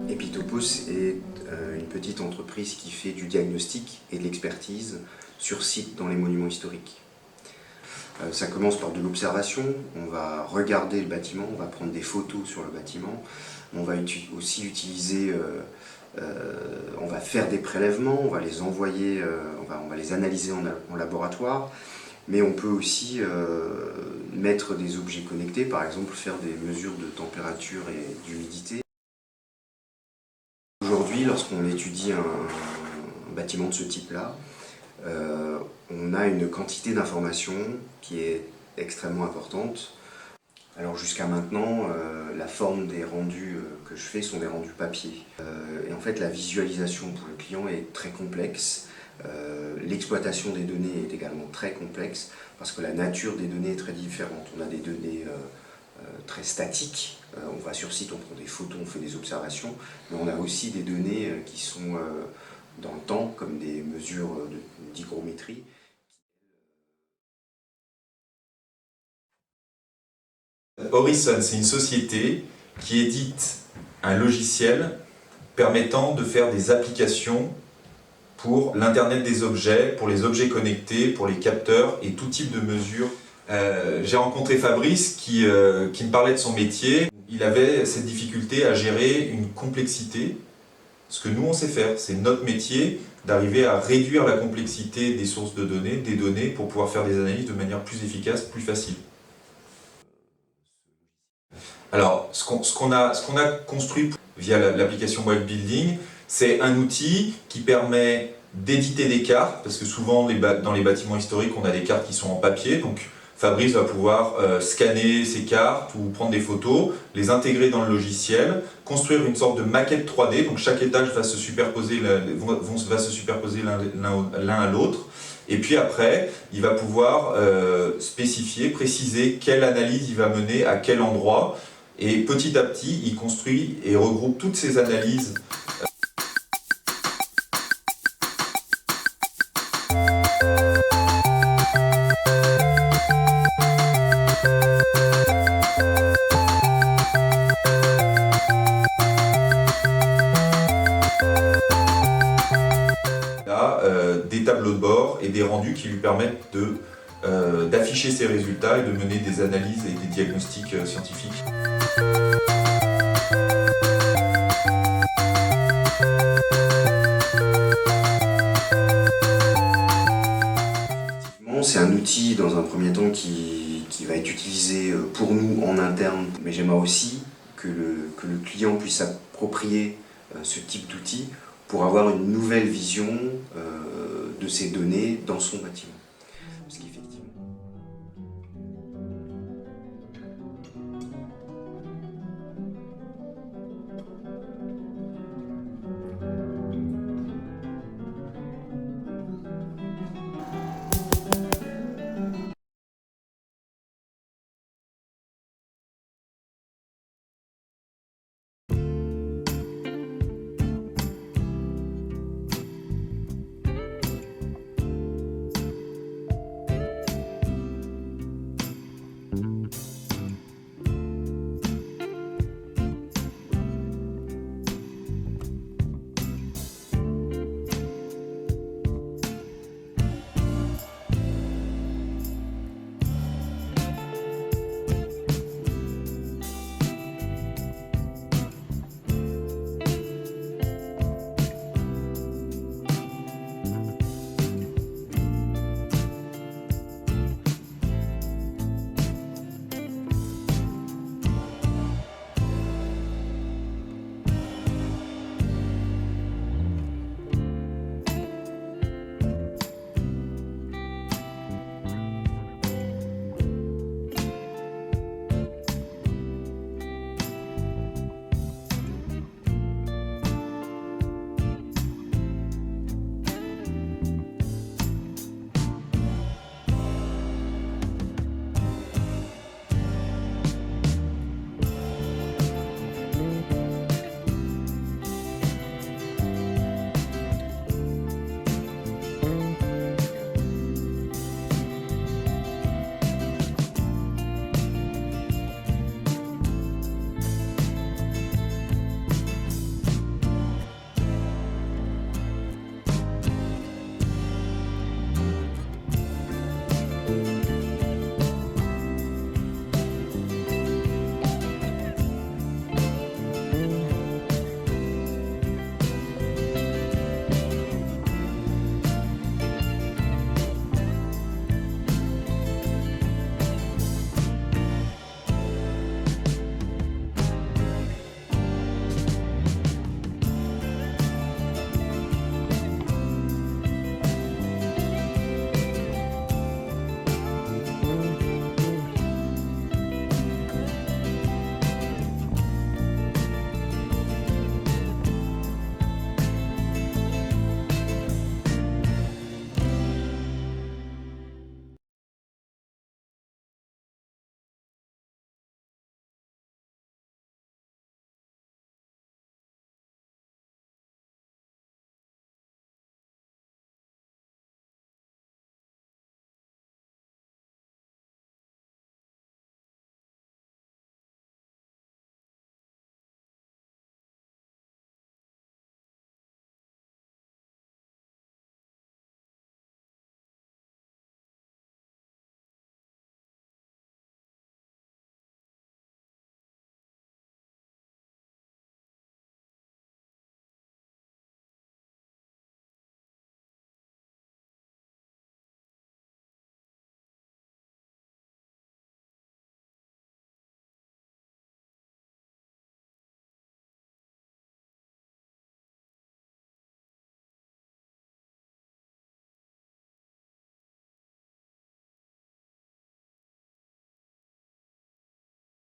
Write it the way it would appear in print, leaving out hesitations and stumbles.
Epitopos est une petite entreprise qui fait du diagnostic et de l'expertise sur site dans les monuments historiques. Ça commence par de l'observation, on va regarder le bâtiment, on va prendre des photos sur le bâtiment, on va aussi utiliser, on va faire des prélèvements, on va les envoyer, on va les analyser en laboratoire, mais on peut aussi mettre des objets connectés, par exemple faire des mesures de température et d'humidité. Aujourd'hui, lorsqu'on étudie un bâtiment de ce type-là, on a une quantité d'informations qui est extrêmement importante. Alors jusqu'à maintenant, la forme des rendus que je fais sont des rendus papier. Et en fait, la visualisation pour le client est très complexe. L'exploitation des données est également très complexe parce que la nature des données est très différente. On a des données très statiques, on va sur site, on prend des photos, on fait des observations, mais on a aussi des données qui sont dans le temps, comme des mesures d'hygrométrie. Horizon, c'est une société qui édite un logiciel permettant de faire des applications pour l'Internet des objets, pour les objets connectés, pour les capteurs et tout type de mesures. J'ai rencontré Fabrice qui me parlait de son métier. Il avait cette difficulté à gérer une complexité. Ce que nous on sait faire, c'est notre métier d'arriver à réduire la complexité des sources de données, des données, pour pouvoir faire des analyses de manière plus efficace, plus facile. Alors, ce qu'on a construit via l'application White Building, c'est un outil qui permet d'éditer des cartes, parce que souvent dans les bâtiments historiques, on a des cartes qui sont en papier, donc Fabrice va pouvoir scanner ces cartes ou prendre des photos, les intégrer dans le logiciel, construire une sorte de maquette 3D, donc chaque étage va se superposer l'un à l'autre, et puis après, il va pouvoir spécifier, préciser quelle analyse il va mener à quel endroit, et petit à petit, il construit et regroupe toutes ces analyses. Des tableaux de bord et des rendus qui lui permettent d'afficher ses résultats et de mener des analyses et des diagnostics scientifiques. C'est un outil dans un premier temps qui va être utilisé pour nous en interne, mais j'aimerais aussi que le client puisse s'approprier ce type d'outil pour avoir une nouvelle vision de ces données dans son bâtiment.